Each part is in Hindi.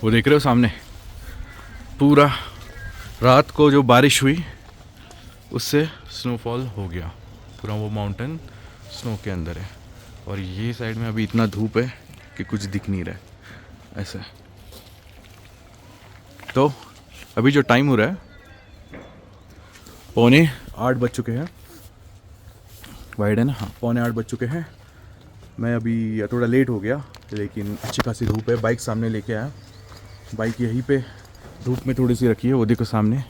वो देख रहे हो सामने, पूरा रात को जो बारिश हुई उससे स्नोफॉल हो गया। पूरा वो माउंटेन स्नो के अंदर है। और ये साइड में अभी इतना धूप है कि कुछ दिख नहीं रहा है ऐसा। तो अभी जो टाइम हो रहा है 7:45 बज चुके हैं। वाइड है ना, हाँ 7:45 बज चुके हैं। मैं अभी थोड़ा लेट हो गया, लेकिन अच्छी खासी धूप है। बाइक सामने लेके आया, बाइक यहीं पे धूप में थोड़ी सी रखी है, वो देखो सामने।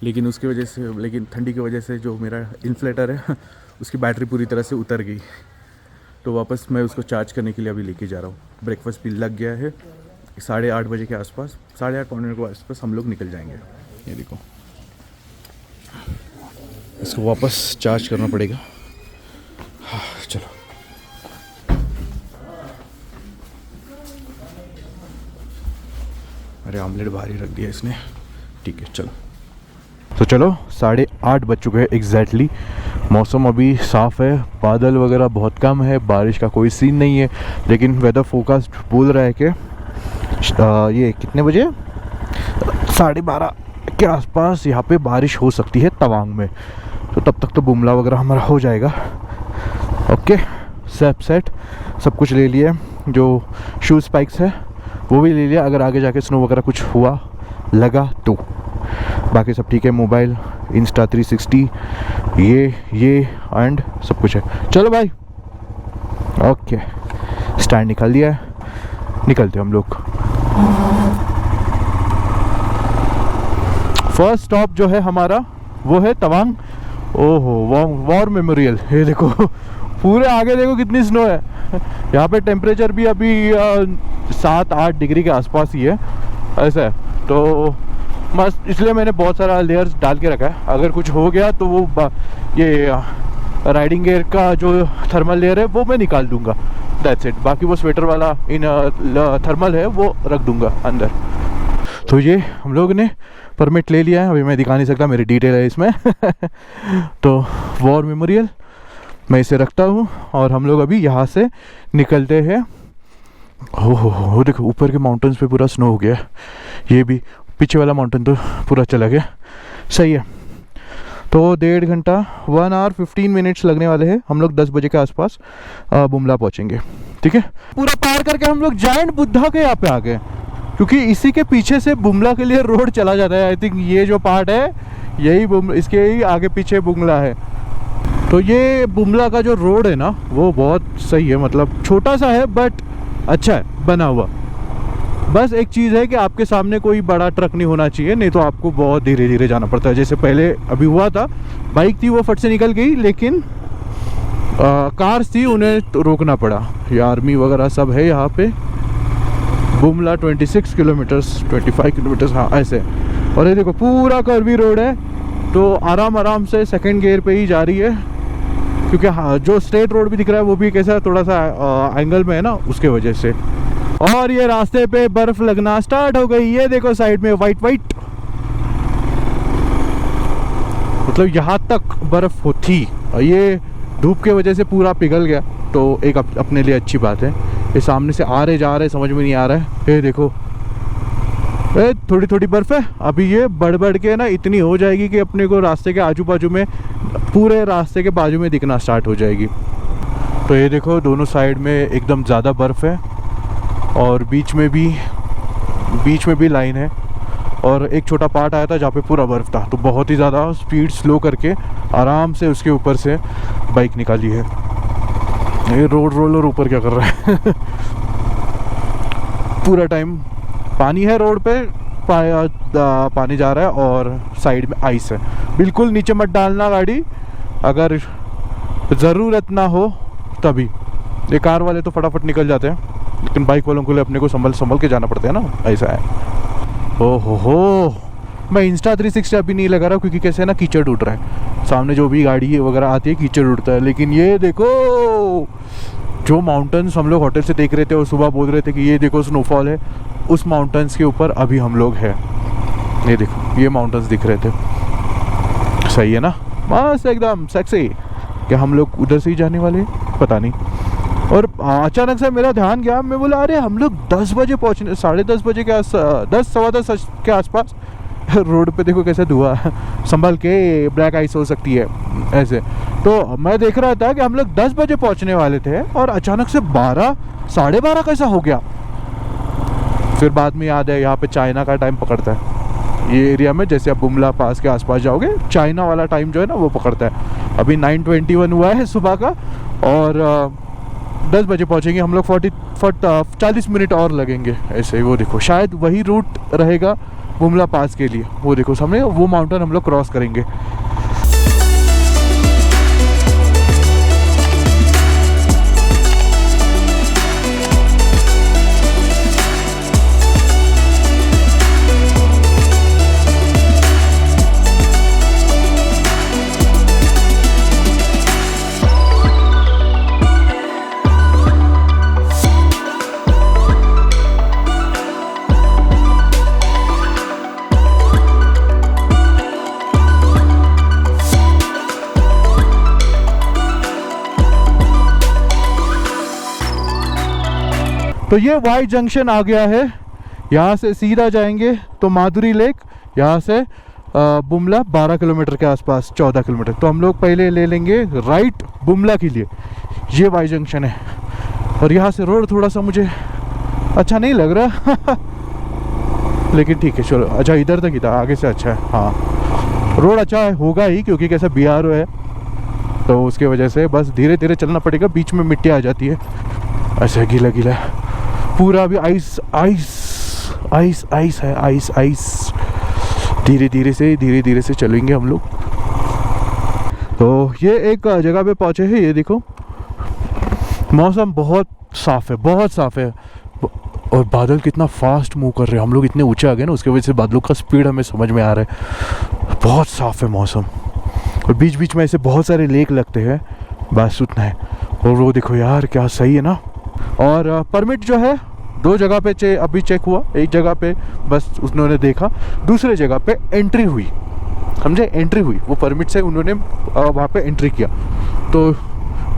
लेकिन उसकी वजह से, लेकिन ठंडी की वजह से जो मेरा इन्फ्लेटर है उसकी बैटरी पूरी तरह से उतर गई। तो वापस मैं उसको चार्ज करने के लिए अभी लेके जा रहा हूँ। ब्रेकफास्ट भी लग गया है। 8:30 बजे के आसपास, 8:30 पौने के आसपास हम लोग निकल जाएंगे। ये देखो, इसको वापस चार्ज करना पड़ेगा। हाँ चलो। अरे आमलेट बाहर ही रख दिया इसने, ठीक है चलो। तो चलो 8:30 बज चुके हैं एग्जैक्टली। मौसम अभी साफ़ है, बादल वगैरह बहुत कम है, बारिश का कोई सीन नहीं है। लेकिन वेदर फोरकास्ट बोल रहा है कि ये कितने बजे, 12:30 के आसपास यहाँ पे बारिश हो सकती है तवांग में। तो तब तक तो बुमला वगैरह हमारा हो जाएगा। ओके, सेट सब कुछ ले लिया। जो शूज़ स्पाइक्स है वो भी ले लिया, अगर आगे जाके स्नो वगैरह कुछ हुआ लगा तो। बाकी सब ठीक है, मोबाइल, इंस्टा 360 ये एंड सब कुछ है। चलो भाई, ओके स्टैंड निकाल दिया है, निकलते हम लोग। फर्स्ट स्टॉप जो है हमारा वो है तवांग। ओहो, वॉर मेमोरियल। ये देखो पूरे आगे देखो कितनी स्नो है। यहाँ पे टेम्परेचर भी अभी 7-8 डिग्री के आसपास ही है ऐसा है। तो मस्त, इसलिए मैंने बहुत सारा लेयर्स डाल के रखा है। अगर कुछ हो गया तो वो ये राइडिंग गियर का जो थर्मल लेयर है वो मैं निकाल दूंगा, दैट्स इट। बाकी वो स्वेटर वाला थर्मल है वो रख दूंगा अंदर। तो ये हम लोग ने परमिट ले लिया है, अभी मैं दिखा नहीं सकता, मेरी डिटेल है इसमें तो वॉर मेमोरियल मैं इसे रखता हूँ और हम लोग अभी यहाँ से निकलते हैं। हो देखो ऊपर के माउंटेन्स पे पूरा स्नो हो गया। ये भी पीछे वाला माउंटेन तो पूरा चला गया, सही है। तो 1.5 घंटा 1 आवर 15 मिनट्स लगने वाले हैं। हम लोग 10 बजे के आसपास बुमला पहुँचेंगे, ठीक है। पूरा पार करके हम लोग जायंट बुद्धा के यहाँ पे आ गए, क्योंकि इसी के पीछे से बुमला के लिए रोड चला जाता है। आई थिंक ये जो पार्ट है यही इसके ही आगे पीछे बुमला है। तो ये बुमला का जो रोड है ना वो बहुत सही है, मतलब छोटा सा है बट अच्छा है बना हुआ। बस एक चीज़ है कि आपके सामने कोई बड़ा ट्रक नहीं होना चाहिए, नहीं तो आपको बहुत धीरे धीरे जाना पड़ता है। जैसे पहले अभी हुआ था, बाइक थी वो फट से निकल गई, लेकिन कार्स थी उन्हें तो रोकना पड़ा। ये आर्मी वगैरह सब है यहाँ पे। बुमला 26 किलोमीटर्स 25 किलोमीटर्स, हाँ ऐसे। और ये देखो पूरा कर्वी रोड है, तो आराम से सेकंड गियर पे ही जा रही है, क्योंकि हाँ जो स्ट्रेट रोड भी दिख रहा है वो भी कैसा थोड़ा सा एंगल में है ना, उसके वजह से। और ये रास्ते पे बर्फ लगना स्टार्ट हो गई। ये देखो साइड में वाइट मतलब यहाँ तक बर्फ थी, और ये धूप के वजह से पूरा पिघल गया, तो एक अपने लिए अच्छी बात है। ये सामने से आ रहे जा रहे समझ में नहीं आ रहा है। ये देखो थोड़ी थोड़ी बर्फ है, अभी ये बढ़ के ना इतनी हो जाएगी कि अपने को रास्ते के आजू बाजू में, पूरे रास्ते के बाजू में दिखना स्टार्ट हो जाएगी। तो ये देखो दोनों साइड में एकदम ज़्यादा बर्फ़ है, और बीच में भी लाइन है। और एक छोटा पार्ट आया था जहाँ पे पूरा बर्फ़ था, तो बहुत ही ज़्यादा स्पीड स्लो करके आराम से उसके ऊपर से बाइक निकाली है। ये रोड रोलर ऊपर क्या कर रहा है पूरा टाइम पानी है रोड पे, पानी जा रहा है और साइड में आइस है। बिल्कुल नीचे मत डालना गाड़ी, अगर ज़रूरत ना हो तभी। ये कार वाले तो फटाफट निकल जाते हैं, लेकिन बाइक वालों के लिए अपने को संभल के जाना पड़ता है ना, ऐसा है। ओहो, मैं इंस्टा 360 अभी नहीं लगा रहा, क्योंकि कैसे है ना कीचड़ उड़ रहा है। सामने जो भी गाड़ी वगैरह आती है कीचड़ उड़ता है। लेकिन ये देखो जो माउंटेन्स हम लोग होटल से देख रहे थे और सुबह बोल रहे थे कि ये देखो स्नोफॉल है, उस माउंटेन्स के ऊपर अभी हम लोग हैं। ये देखो ये माउंटेन्स दिख रहे थे, सही है ना, मस्त एकदम सेक्सी। क्या हम लोग उधर से ही जाने वाले हैं? पता नहीं, और अचानक से मेरा ध्यान गया, मैं बोला अरे हम लोग 10 बजे पहुँचने, 10:30 बजे के 10 सवा 10 के आसपास। रोड पे देखो कैसे धुआं, संभल के, ब्लैक आइस हो सकती है ऐसे। तो मैं देख रहा था कि हम लोग 10 बजे पहुंचने वाले थे और अचानक से 12, 12:30 कैसा हो गया। फिर बाद में याद है यहाँ पे चाइना का टाइम पकड़ता है ये एरिया में। जैसे आप बुमला पास के आसपास जाओगे, चाइना वाला टाइम जो है ना वो पकड़ता है। अभी 9:21 हुआ है सुबह का और 10 बजे पहुंचेंगे हम लोग। 40 मिनट और लगेंगे ऐसे। वो देखो शायद वही रूट रहेगा बुमला पास के लिए। वो देखो सामने वो माउंटेन हम लोग क्रॉस करेंगे। तो ये वाई जंक्शन आ गया है। यहाँ से सीधा जाएंगे तो माधुरी लेक, यहाँ से बुमला 12 किलोमीटर के आसपास, 14 किलोमीटर। तो हम लोग पहले ले लेंगे राइट बुमला के लिए। ये वाई जंक्शन है और यहाँ से रोड थोड़ा सा मुझे अच्छा नहीं लग रहा लेकिन ठीक है चलो। अच्छा इधर तक ही था, आगे से अच्छा है। हाँ रोड अच्छा है, होगा ही, क्योंकि कैसा BRO है तो उसके वजह से बस धीरे धीरे चलना पड़ेगा। बीच में मिट्टी आ जाती है ऐसे, गीला गीला पूरा। अभी आइस आइस आइस आइस है, आइस आइस। धीरे धीरे से चलेंगे हम लोग। तो ये एक जगह पे पहुंचे हैं। ये देखो मौसम बहुत साफ है, बहुत साफ है। और बादल कितना फास्ट मूव कर रहे हैं। हम लोग इतने ऊंचे आ गए ना, उसकी वजह से बादलों का स्पीड हमें समझ में आ रहा है। बहुत साफ है मौसम और बीच बीच में ऐसे बहुत सारे लेक लगते हैं, बस उतना है। और वो देखो यार क्या सही है ना। और परमिट जो है 2 जगह पे अभी चेक हुआ। एक जगह पे बस उन्होंने देखा, दूसरे जगह पे एंट्री हुई, समझे, एंट्री हुई। वो परमिट से उन्होंने वहाँ पे एंट्री किया। तो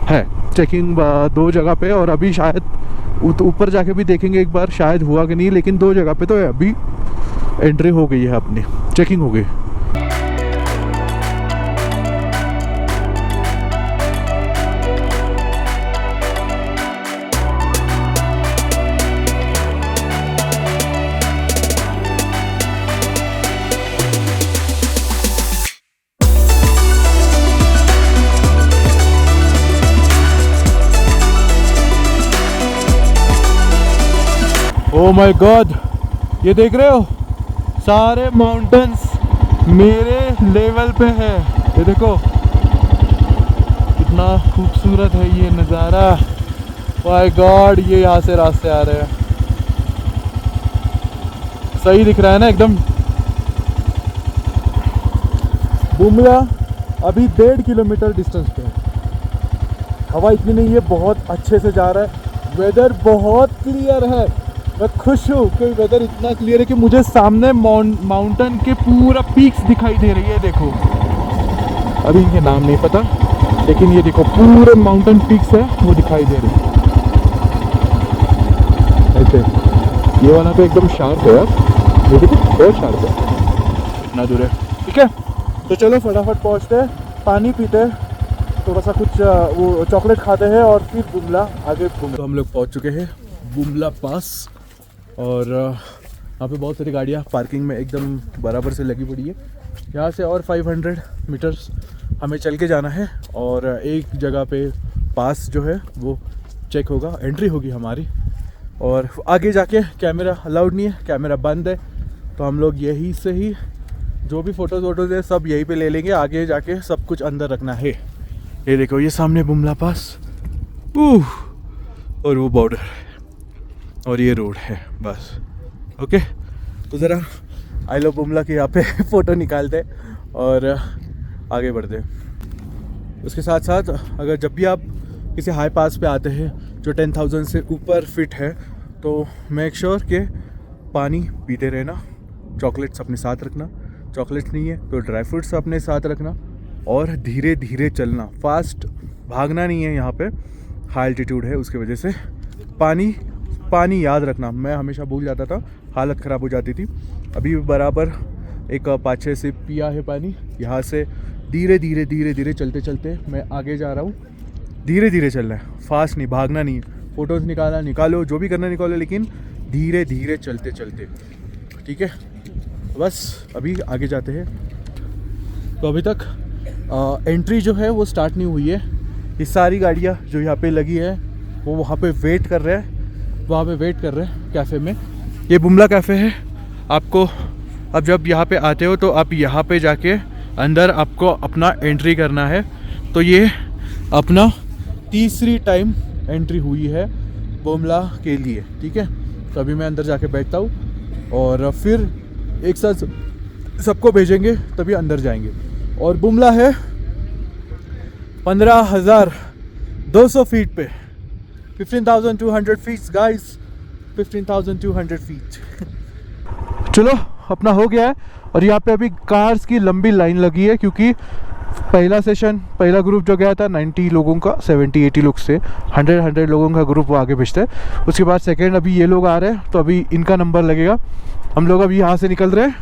है चेकिंग 2 जगह पे। और अभी शायद ऊपर जाके भी देखेंगे एक बार, शायद हुआ कि नहीं। लेकिन 2 जगह पे तो अभी एंट्री हो गई है, अपनी चेकिंग हो गई। ओ माय गॉड, ये देख रहे हो सारे माउंटेन्स मेरे लेवल पे है। ये देखो कितना खूबसूरत है ये नज़ारा। माय गॉड, ये यहाँ से रास्ते आ रहे हैं। सही दिख रहा है ना एकदम। बुमला अभी 1.5 किलोमीटर डिस्टेंस पे है। हवा इतनी नहीं है, बहुत अच्छे से जा रहा है। वेदर बहुत क्लियर है। मैं खुश हूँ कि वेदर इतना क्लियर है कि मुझे सामने माउंटेन के पूरा पीक्स दिखाई दे रही है। देखो अभी इनके नाम नहीं पता, लेकिन ये देखो पूरे माउंटेन पीक्स है वो दिखाई दे रहे हैं ऐसे। ये वाला तो एकदम शार्प है यार, ये देखो बहुत शार्प है, इतना दूर है। ठीक है तो चलो फटाफट पहुँचते हैं, पानी पीते हैं, थोड़ा सा कुछ वो चॉकलेट खाते हैं और फिर बुमला आगे घूमते। तो हम लोग पहुँच चुके हैं बुमला पास और यहाँ पे बहुत सारी गाड़ियाँ पार्किंग में एकदम बराबर से लगी पड़ी है। यहाँ से और 500 मीटर्स हमें चल के जाना है और एक जगह पे पास जो है वो चेक होगा, एंट्री होगी हमारी। और आगे जाके कैमरा अलाउड नहीं है, कैमरा बंद है। तो हम लोग यहीं से ही जो भी फ़ोटोज़ वोटोज़ है सब यहीं पे ले लेंगे, आगे जाके सब कुछ अंदर रखना है। ये देखो ये सामने बुमला पास और वो बॉर्डर और ये रोड है बस। ओके तो ज़रा आई लव बुमला के यहाँ पे फ़ोटो निकालते और आगे बढ़ते। उसके साथ साथ अगर जब भी आप किसी हाई पास पे आते हैं जो 10,000 से ऊपर फिट है तो मेक श्योर कि पानी पीते रहना, चॉकलेट्स अपने साथ रखना, चॉकलेट्स नहीं है तो ड्राई फ्रूट्स अपने साथ रखना और धीरे धीरे चलना, फास्ट भागना नहीं है यहाँ पे। हाई एल्टीट्यूड है, उसकी वजह से पानी याद रखना, मैं हमेशा भूल जाता था, हालत ख़राब हो जाती थी। अभी बराबर एक 5-6 सिप पिया है पानी। यहाँ से धीरे धीरे चलते चलते मैं आगे जा रहा हूँ। धीरे धीरे चलना है, फास्ट नहीं, भागना नहीं है। फ़ोटोज़ निकालो, जो भी करना निकालो, लेकिन धीरे धीरे चलते चलते, ठीक है। बस अभी आगे जाते हैं। तो अभी तक एंट्री जो है वो स्टार्ट नहीं हुई है। ये सारी गाड़ियाँ जो यहाँ पे लगी है वो वहाँ पे वेट कर रहे हैं कैफ़े में। ये बुमला कैफ़े है। आपको अब जब यहाँ पे आते हो तो आप यहाँ पे जाके अंदर आपको अपना एंट्री करना है। तो ये अपना तीसरी टाइम एंट्री हुई है बुमला के लिए, ठीक है। तो अभी मैं अंदर जाके बैठता हूँ और फिर एक साथ सबको भेजेंगे, तभी अंदर जाएंगे। और बुमला है 15,200 फीट पे, 15,200 फीट गाइस, 15,200 फीट। चलो अपना हो गया है। और यहाँ पे अभी कार्स की लंबी लाइन लगी है, क्योंकि पहला ग्रुप जो गया था 90 लोगों का, 70-80 लोग से 100 लोगों का ग्रुप वो आगे भेजते हैं। उसके बाद सेकेंड अभी ये लोग आ रहे हैं, तो अभी इनका नंबर लगेगा। हम लोग अभी यहाँ से निकल रहे हैं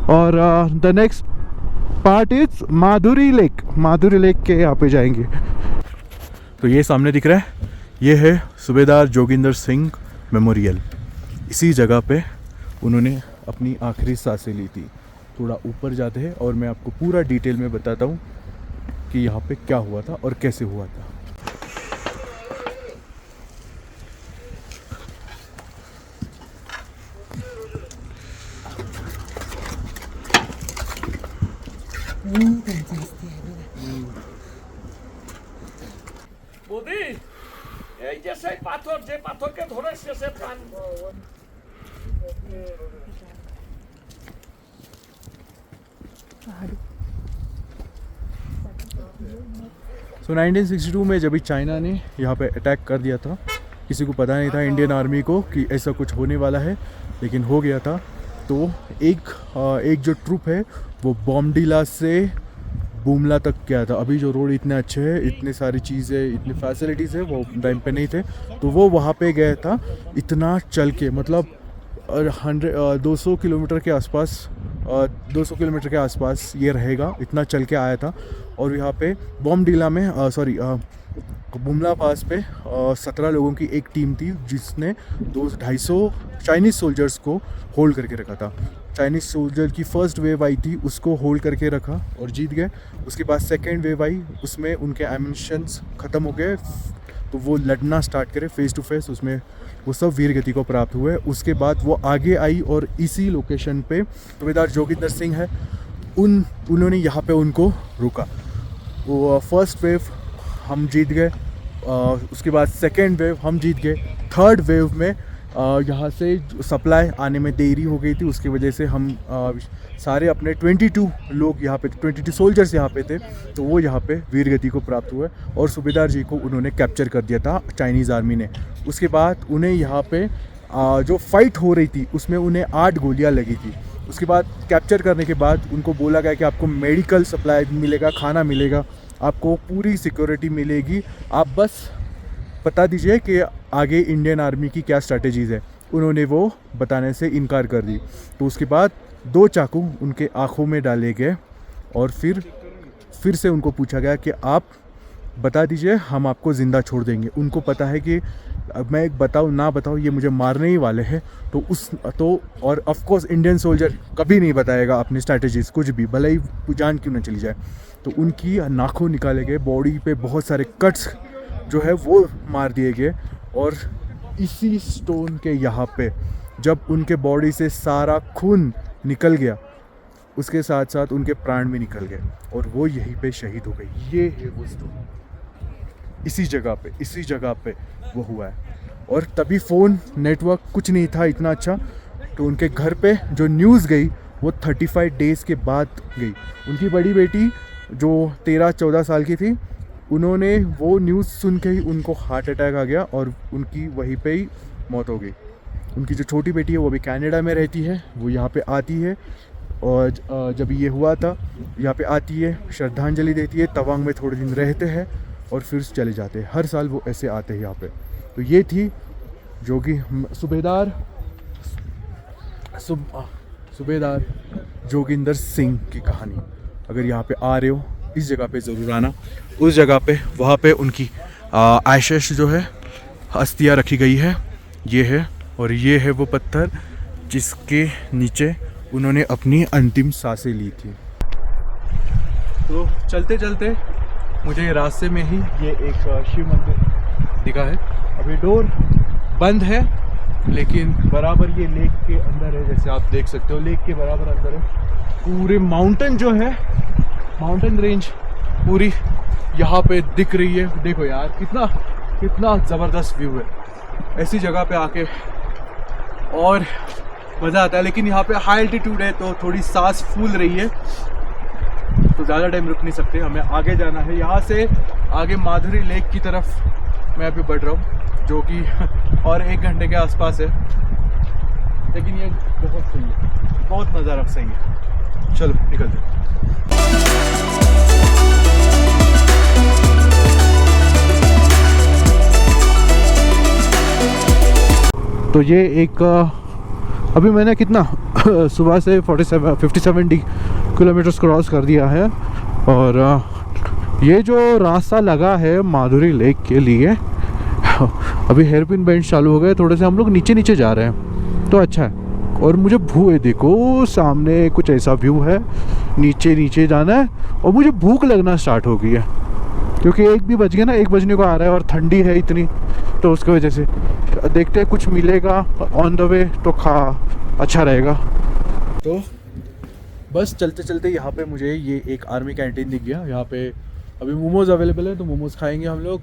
और the next part is Madhuri lake के यहाँ पे जाएंगे। तो ये सामने दिख रहा है, ये है सूबेदार जोगिंदर सिंह मेमोरियल। इसी जगह पे उन्होंने अपनी आखिरी सांसें ली थी। थोड़ा ऊपर जाते हैं और मैं आपको पूरा डिटेल में बताता हूँ कि यहाँ पे क्या हुआ था और कैसे हुआ था। বৌদি, এই যে সেই পাথর, যে পাথরকে ধরে শেষে প্রাণ। सो 1962 में जब चाइना ने यहाँ पे अटैक कर दिया था, किसी को पता नहीं था इंडियन आर्मी को कि ऐसा कुछ होने वाला है, लेकिन हो गया था। तो एक जो ट्रूप है वो बॉम्डिला से बुमला तक गया था। अभी जो रोड इतने अच्छे हैं, इतनी सारी चीज़ें, इतनी फैसिलिटीज़ है, वो टाइम पे नहीं थे। तो वो वहाँ पे गया था इतना चल के, मतलब 200 किलोमीटर के आसपास, 200 किलोमीटर के आसपास ये रहेगा, इतना चल के आया था। और यहाँ पे बॉम्डिला में बुमला पास पे 17 लोगों की एक टीम थी, जिसने 250 चाइनीज़ सोल्जर्स को होल्ड करके रखा था। चाइनीज़ सोल्जर की फर्स्ट वेव आई थी, उसको होल्ड करके रखा और जीत गए। उसके बाद सेकेंड वेव आई, उसमें उनके एमिनिशंस ख़त्म हो गए, तो वो लड़ना स्टार्ट करे फेस टू फेस, उसमें वो सब वीर गति को प्राप्त हुए। उसके बाद वो आगे आई और इसी लोकेशन पे सूबेदार जोगिंदर सिंह है, उन्होंने यहाँ पे उनको रोका। वो फर्स्ट वेव हम जीत गए, उसके बाद सेकेंड वेव हम जीत गए। थर्ड वेव में यहाँ से सप्लाई आने में देरी हो गई थी, उसकी वजह से हम सारे अपने 22 लोग यहाँ पे, 22 सोल्जर्स यहाँ पे थे, तो वो यहाँ पे वीरगति को प्राप्त हुए और सूबेदार जी को उन्होंने कैप्चर कर दिया था चाइनीज़ आर्मी ने। उसके बाद उन्हें यहाँ पे जो फाइट हो रही थी उसमें उन्हें 8 गोलियाँ लगी थी। उसके बाद कैप्चर करने के बाद उनको बोला गया कि आपको मेडिकल सप्लाई मिलेगा, खाना मिलेगा, आपको पूरी सिक्योरिटी मिलेगी, आप बस बता दीजिए कि आगे इंडियन आर्मी की क्या स्ट्रैटेजीज़ है। उन्होंने वो बताने से इनकार कर दी। तो उसके बाद 2 चाकू उनके आँखों में डाले गए और फिर से उनको पूछा गया कि आप बता दीजिए, हम आपको ज़िंदा छोड़ देंगे। उनको पता है कि अब मैं बताऊँ ना बताऊँ ये मुझे मारने ही वाले हैं। और ऑफ कोर्स इंडियन सोल्जर कभी नहीं बताएगा अपनी स्ट्रैटेजीज़ कुछ भी, भले ही जान क्यों ना चली जाए। तो उनकी नाखून निकाले गए, बॉडी पे बहुत सारे कट्स जो है वो मार दिए गए। और इसी स्टोन के यहाँ पे जब उनके बॉडी से सारा खून निकल गया, उसके साथ साथ उनके प्राण भी निकल गए और वो यहीं पे शहीद हो गई। ये है वो स्टोन, इसी जगह पे वो हुआ है। और तभी फ़ोन नेटवर्क कुछ नहीं था इतना अच्छा, तो उनके घर पे जो न्यूज़ गई वो 35 डेज़ के बाद गई। उनकी बड़ी बेटी जो 13-14 साल की थी, उन्होंने वो न्यूज़ सुन के ही उनको हार्ट अटैक आ गया और उनकी वहीं पे ही मौत हो गई। उनकी जो छोटी बेटी है वो भी कनाडा में रहती है, वो यहाँ पे आती है और जब ये हुआ था यहाँ पे आती है, श्रद्धांजलि देती है, तवांग में थोड़े दिन रहते हैं, और फिर चले जाते हैं। हर साल वो ऐसे आते हैं यहाँ पे। तो ये थी सूबेदार जोगिंदर सिंह की कहानी। अगर यहाँ पे आ रहे हो इस जगह पे ज़रूर आना। उस जगह पे वहाँ पे उनकी आशीष जो है अस्थियाँ रखी गई है, ये है। और ये है वो पत्थर जिसके नीचे उन्होंने अपनी अंतिम सांसें ली थी। तो चलते चलते मुझे रास्ते में ही ये एक शिव मंदिर दिखा है। अभी डोर बंद है लेकिन बराबर ये लेक के अंदर है, जैसे आप देख सकते हो लेक के बराबर अंदर है। पूरे माउंटेन जो है, माउंटेन रेंज पूरी यहाँ पे दिख रही है। देखो यार कितना ज़बरदस्त व्यू है। ऐसी जगह पे आके और मज़ा आता है। लेकिन यहाँ पे हाई एल्टीट्यूड है तो थोड़ी सांस फूल रही है, तो ज़्यादा टाइम रुक नहीं सकते, हमें आगे जाना है। यहाँ से आगे माधुरी लेक की तरफ मैं अभी बढ़ रहा हूँ, जो कि और 1 घंटे के आसपास है। लेकिन ये बहुत सही है, बहुत नज़ारा सही है। चलो निकलते हैं। तो ये एक अभी मैंने कितना सुबह से 57 किलोमीटर्स क्रॉस कर दिया है। और ये जो रास्ता लगा है माधुरी लेक के लिए, अभी हेयरपिन बेंड चालू हो गए, थोड़े से हम लोग नीचे नीचे जा रहे हैं तो अच्छा है। और मुझे देखो सामने कुछ ऐसा व्यू है, नीचे नीचे जाना है और मुझे भूख लगना स्टार्ट हो गई है क्योंकि 1 भी बज गया ना, 1 बजने को आ रहा है और ठंडी है इतनी, तो उसकी वजह से देखते हैं कुछ मिलेगा ऑन द वे तो अच्छा रहेगा। तो बस चलते चलते यहाँ पे मुझे ये एक आर्मी कैंटीन दिख गया। यहाँ पे अभी मोमोज़ अवेलेबल है तो मोमोज़ खाएंगे हम लोग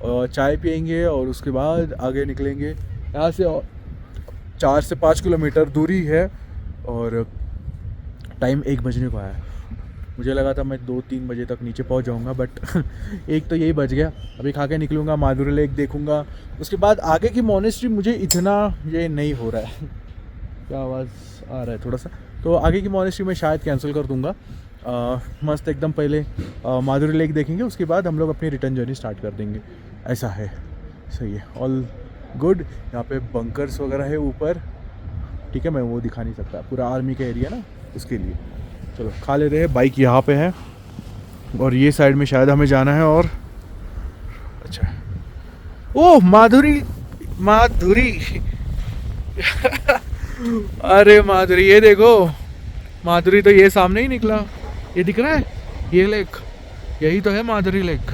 और चाय पियेंगे और उसके बाद आगे निकलेंगे। यहाँ से 4 से 5 किलोमीटर दूरी है और टाइम 1 बजने को आया है। मुझे लगा था मैं 2-3 बजे तक नीचे पहुंच जाऊंगा, बट एक तो यही बज गया। अभी खा के निकलूँगा, माधुरी लेक देखूंगा, उसके बाद आगे की मॉनेस्ट्री मुझे इतना ये नहीं हो रहा है। क्या आवाज़ आ रहा है थोड़ा सा, तो आगे की मॉनेस्ट्री में शायद कैंसिल कर दूंगा। मस्त एकदम पहले माधुरी लेक देखेंगे, उसके बाद हम लोग अपनी रिटर्न जर्नी स्टार्ट कर देंगे। ऐसा है, सही है, ऑल गुड। यहाँ पे बंकर्स वगैरह है ऊपर, ठीक है, मैं वो दिखा नहीं सकता, पूरा आर्मी का एरिया ना, उसके लिए। चलो खा लेते हैं। बाइक यहाँ पे है और ये साइड में शायद हमें जाना है। और अच्छा, ओह माधुरी अरे माधुरी, ये देखो माधुरी तो ये सामने ही निकला, ये दिख रहा है, ये लेक, यही तो है माधुरी लेक।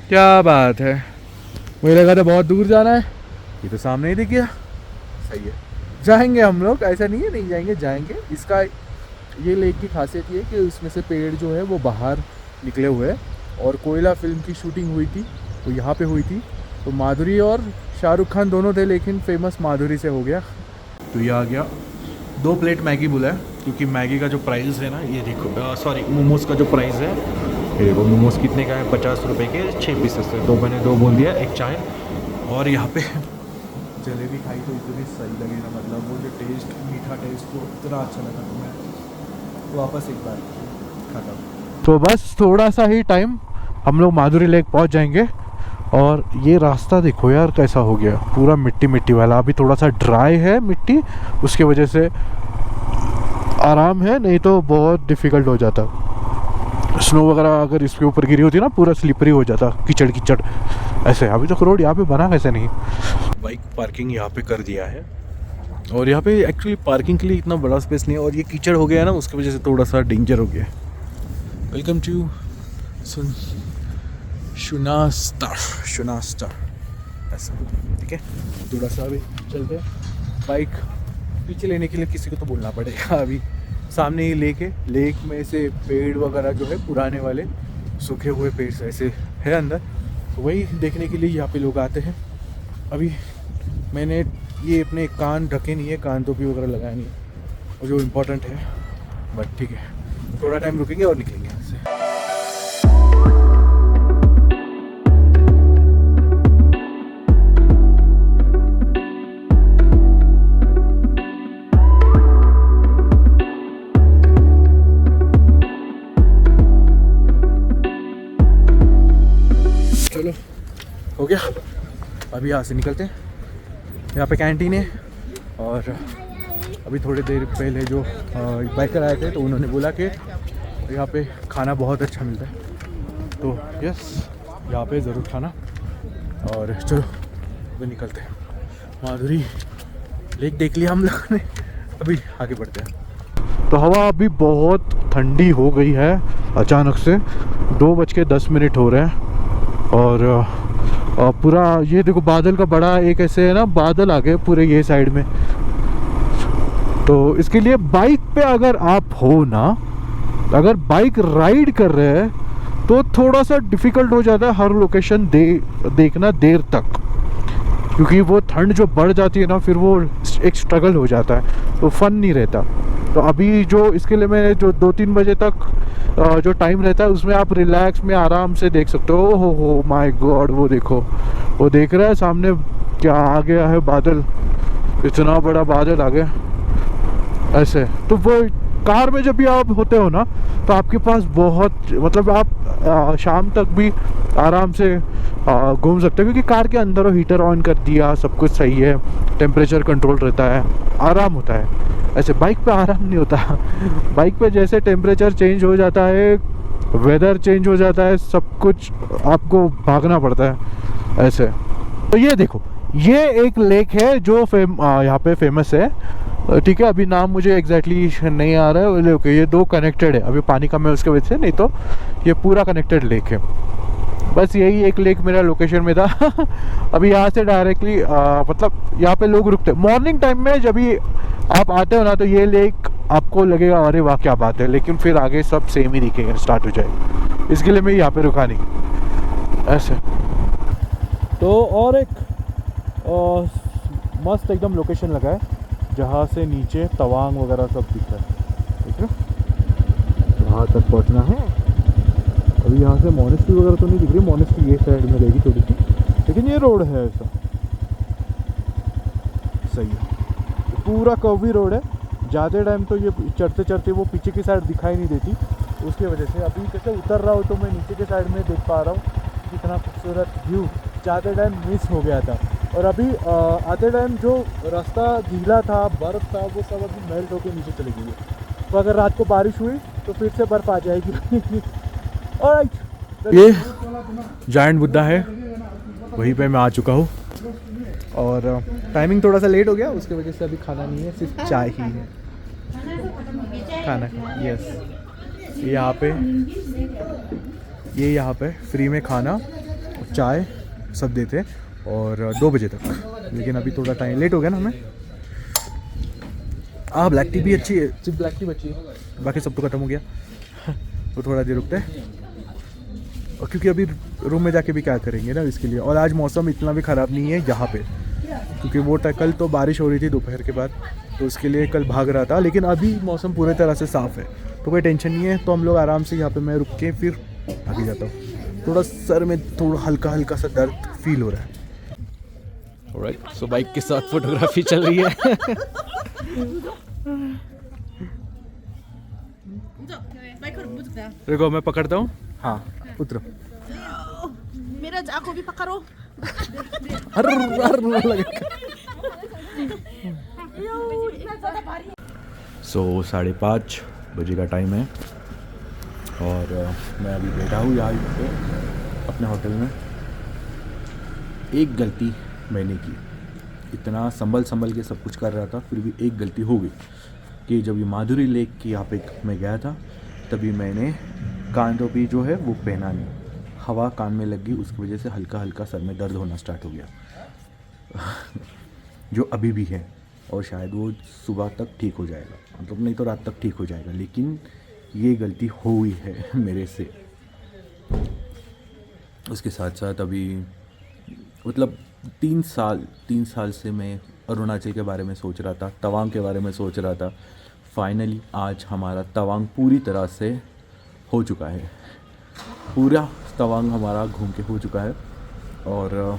क्या बात है, मुझे लगा था बहुत दूर जाना है, ये तो सामने ही दिख गया। सही है, जाएंगे हम लोग, ऐसा नहीं है नहीं जाएंगे, जाएंगे। इसका ये लेक की खासियत ये है कि उसमें से पेड़ जो है वो बाहर निकले हुए हैं। और कोयला फिल्म की शूटिंग हुई थी तो यहाँ पे हुई थी, तो माधुरी और शाहरुख खान दोनों थे, लेकिन फेमस माधुरी से हो गया। तो ये आ गया 2 प्लेट मैगी बोला है, क्योंकि मैगी का जो प्राइस है ना, ये देखो, सॉरी मोमोज़ का जो प्राइस है, ये देखो मोमोज़ कितने का है, 50 रुपये के 6 पीसेस है। 2 मैंने 2 बोल दिया, 1 चाय। और यहाँ पे जलेबी खाई तो इतनी सही लगी ना, मतलब वो जो टेस्ट, मीठा टेस्ट वो इतना अच्छा लगा, तो मैं वापस एक बार खाता हूँ। तो बस थोड़ा सा ही टाइम, हम लोग माधुरी लेक पहुँच जाएंगे। और ये रास्ता देखो यार कैसा हो गया, पूरा मिट्टी मिट्टी वाला। अभी थोड़ा सा ड्राई है मिट्टी, उसके वजह से आराम है, नहीं तो बहुत डिफ़िकल्ट हो जाता। स्नो वगैरह अगर इसके ऊपर गिरी होती ना, पूरा स्लिपरी हो जाता, कीचड़ कीचड़ ऐसे। अभी तक रोड यहाँ पे बना कैसे नहीं। बाइक पार्किंग यहाँ पे कर दिया है और यहाँ पे एक्चुअली पार्किंग के लिए इतना बड़ा स्पेस नहीं है, और ये कीचड़ हो गया है ना, उसकी वजह से थोड़ा सा डेंजर हो गया। वेलकम टू शुनास्टार ऐसा, ठीक है। थोड़ा सा अभी चलते हैं, बाइक पीछे लेने के लिए किसी को तो बोलना पड़ेगा। अभी सामने ही लेक में से पेड़ वगैरह जो है पुराने वाले सूखे हुए पेड़ से ऐसे है अंदर, तो वही देखने के लिए यहाँ पे लोग आते हैं। अभी मैंने ये अपने कान ढके नहीं है, कान टोपी वगैरह लगाया नहीं है, और जो इम्पोर्टेंट है, बट ठीक है, थोड़ा टाइम रुकेंगे और निकलेंगे यहाँ से। चलो हो गया, अभी यहाँ से निकलते हैं। यहाँ पे कैंटीन है और अभी थोड़ी देर पहले जो बाइकर आए थे तो उन्होंने बोला कि यहाँ पे खाना बहुत अच्छा मिलता है, तो यस यहाँ पे ज़रूर खाना। और चलो अभी निकलते हैं। माधुरी लेक देख लिया हम लोगों ने, अभी आगे बढ़ते हैं। तो हवा अभी बहुत ठंडी हो गई है अचानक से, 2:10 हो रहे हैं और पूरा ये देखो बादल का बड़ा एक ऐसे है ना, बादल आ गए पूरे ये साइड में। तो इसके लिए बाइक पे अगर आप हो ना, अगर बाइक राइड कर रहे हैं तो थोड़ा सा डिफ़िकल्ट हो जाता है हर लोकेशन देखना देर तक, क्योंकि वो ठंड जो बढ़ जाती है ना फिर वो एक स्ट्रगल हो जाता है, तो फन नहीं रहता। तो अभी जो इसके लिए मैं जो 2-3 बजे तक जो टाइम रहता है उसमें आप रिलैक्स में आराम से देख सकते हो। हो माय गॉड, वो देखो, वो देख रहा है सामने क्या आ गया है बादल, इतना बड़ा बादल आ गया ऐसे। तो वो कार में जब भी आप होते हो ना तो आपके पास बहुत मतलब आप शाम तक भी आराम से घूम सकते हो, क्योंकि कार के अंदर वो हीटर ऑन कर दिया, सब कुछ सही है, टेम्परेचर कंट्रोल रहता है, आराम होता है। ऐसे बाइक पे आराम नहीं होता। बाइक पे जैसे टेम्परेचर चेंज हो जाता है, वेदर चेंज हो जाता है, सब कुछ आपको भागना पड़ता है ऐसे। तो ये देखो, ये एक लेक है जो यहाँ पे फेमस है, ठीक है। अभी नाम मुझे एग्जैक्टली नहीं आ रहा है। ओके, ये 2 कनेक्टेड है, अभी पानी कम है उसके वजह से, नहीं तो ये पूरा कनेक्टेड लेक है। बस यही एक लेक मेरा लोकेशन में था। अभी यहाँ से डायरेक्टली मतलब यहाँ पे लोग रुकते हैं मॉर्निंग टाइम में, जब भी आप आते हो ना तो ये लेक आपको लगेगा अरे वाह क्या बात है, लेकिन फिर आगे सब सेम ही दिखेगा, स्टार्ट हो जाएगा। इसके लिए मैं यहाँ पे रुका नहीं ऐसे। तो और एक मस्त एकदम लोकेशन लगा है जहाँ से नीचे तवांग वगैरह सब दिख रहा है, ठीक है। वहाँ तक पहुँचना है। अभी यहाँ से मोनेस्ट्री वगैरह तो नहीं दिख रही, मोनेस्ट्री ये साइड में रहेगी थोड़ी सी, लेकिन ये रोड है ऐसा सही है, पूरा कर्वी रोड है। ज़्यादा टाइम तो ये चढ़ते चढ़ते वो पीछे की साइड दिखाई नहीं देती, उसकी वजह से अभी जैसे उतर रहा हूँ तो मैं नीचे के साइड में देख पा रहा हूँ कितना खूबसूरत व्यू। ज़्यादा टाइम मिस हो गया था, और अभी आते टाइम जो रास्ता गीला था, बर्फ़ था, वो सब अभी मेल्ट होकर नीचे चली गई है। तो अगर रात को बारिश हुई तो फिर से बर्फ़ आ जाएगी। ऑलराइट, ये जायंट बुद्धा है, वहीं पे मैं आ चुका हूँ। और टाइमिंग थोड़ा सा लेट हो गया, उसकी वजह से अभी खाना नहीं है, सिर्फ चाय ही है खाना। यस, ये यहाँ पे फ्री में खाना चाय सब देते और 2 बजे तक, लेकिन अभी थोड़ा टाइम लेट हो गया ना हमें। ब्लैक टी भी अच्छी है, सिर्फ ब्लैक टी बची है, बाकी सब तो ख़त्म हो गया। तो थोड़ा देर रुकते हैं, और क्योंकि अभी रूम में जाके भी क्या करेंगे ना इसके लिए। और आज मौसम इतना भी ख़राब नहीं है यहाँ पे, क्योंकि वो कल तो बारिश हो रही थी दोपहर के बाद, तो उसके लिए कल भाग रहा था, लेकिन अभी मौसम पूरी तरह से साफ़ है, तो कोई टेंशन नहीं है। तो हम लोग आराम से यहाँ पे मैं रुक के फिर आगे जाता हूँ। थोड़ा सर में थोड़ा हल्का हल्का सा दर्द फील हो रहा है। ऑलराइट, सो बाइक के साथ फोटोग्राफी चल रही है। देखो मैं पकड़ता हूँ, हाँ उतरो। मेरा जाको भी पकड़ो। सो 5:30 बजे का टाइम है, और मैं अभी बैठा हूँ यहाँ पे अपने होटल में। एक गलती मैंने की, इतना संभल के सब कुछ कर रहा था, फिर भी एक गलती हो गई कि जब ये माधुरी लेक की यहाँ पे मैं गया था, तभी मैंने कान टोपी जो है वो पहना नहीं, हवा कान में लग गई, उसकी वजह से हल्का हल्का सर में दर्द होना स्टार्ट हो गया। जो अभी भी है, और शायद वो सुबह तक ठीक हो जाएगा, मतलब नहीं तो रात तक ठीक हो जाएगा, लेकिन ये गलती हुई है मेरे से। उसके साथ साथ अभी मतलब 3 साल से मैं अरुणाचल के बारे में सोच रहा था, तवांग के बारे में सोच रहा था। फाइनली आज हमारा तवांग पूरी तरह से हो चुका है, पूरा तवांग हमारा घूम के हो चुका है, और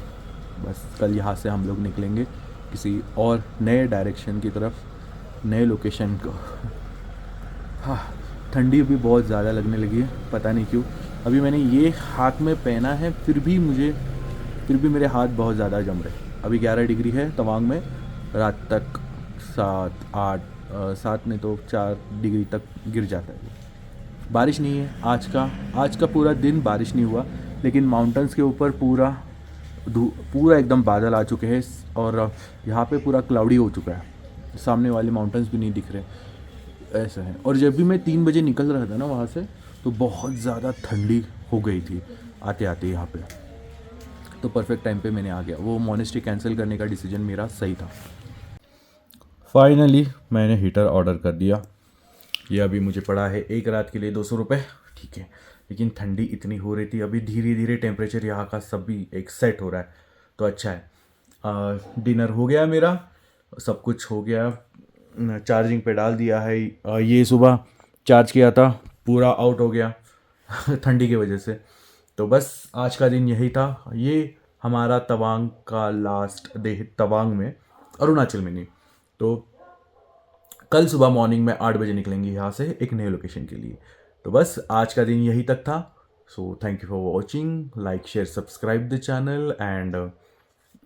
बस कल यहाँ से हम लोग निकलेंगे किसी और नए डायरेक्शन की तरफ, नए लोकेशन को। हाँ, ठंडी भी बहुत ज़्यादा लगने लगी है, पता नहीं क्यों, अभी मैंने ये हाथ में पहना है, फिर भी मेरे हाथ बहुत ज़्यादा जम रहे। अभी 11 डिग्री है तवांग में, रात तक 7 नहीं तो 4 डिग्री तक गिर जाता है। बारिश नहीं है आज का पूरा दिन बारिश नहीं हुआ, लेकिन माउंटेन्स के ऊपर पूरा एकदम बादल आ चुके हैं और यहाँ पे पूरा क्लाउडी हो चुका है, सामने वाले माउंटेन्स भी नहीं दिख रहे, ऐसा है। और जब भी मैं 3 बजे निकल रहा था ना वहाँ से, तो बहुत ज़्यादा ठंडी हो गई थी आते आते यहाँ पे। तो परफेक्ट टाइम पे मैंने आ गया, वो मोनेस्ट्री कैंसिल करने का डिसीजन मेरा सही था। फाइनली मैंने हीटर ऑर्डर कर दिया। ये अभी मुझे पड़ा है एक रात के लिए 200 रुपये, ठीक है। लेकिन ठंडी इतनी हो रही थी, अभी धीरे धीरे टेम्परेचर यहाँ का सब भी एक सेट हो रहा है, तो अच्छा है। डिनर हो गया मेरा, सब कुछ हो गया, चार्जिंग पे डाल दिया है। ये सुबह चार्ज किया था, पूरा आउट हो गया ठंडी की वजह से। तो बस आज का दिन यही था। ये हमारा तवांग का लास्ट डे, तवांग में, अरुणाचल में नहीं। तो कल सुबह मॉर्निंग में 8 बजे निकलेंगे यहाँ से एक नए लोकेशन के लिए। तो बस आज का दिन यही तक था। So thank you for watching, like share subscribe the channel and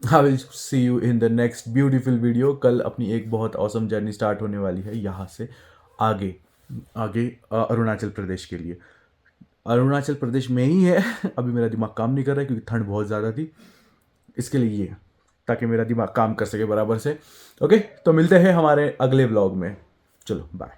I will see you in the next beautiful video. कल अपनी एक बहुत ऑसम जर्नी स्टार्ट होने वाली है यहाँ से आगे अरुणाचल प्रदेश के लिए। अरुणाचल प्रदेश में ही है, अभी मेरा दिमाग काम नहीं कर रहा है क्योंकि ठंड बहुत ज़्यादा थी, इसके लिए ये, ताकि मेरा दिमाग काम कर सके बराबर से। ओके, तो मिलते हैं हमारे अगले व्लॉग में। चलो बाय।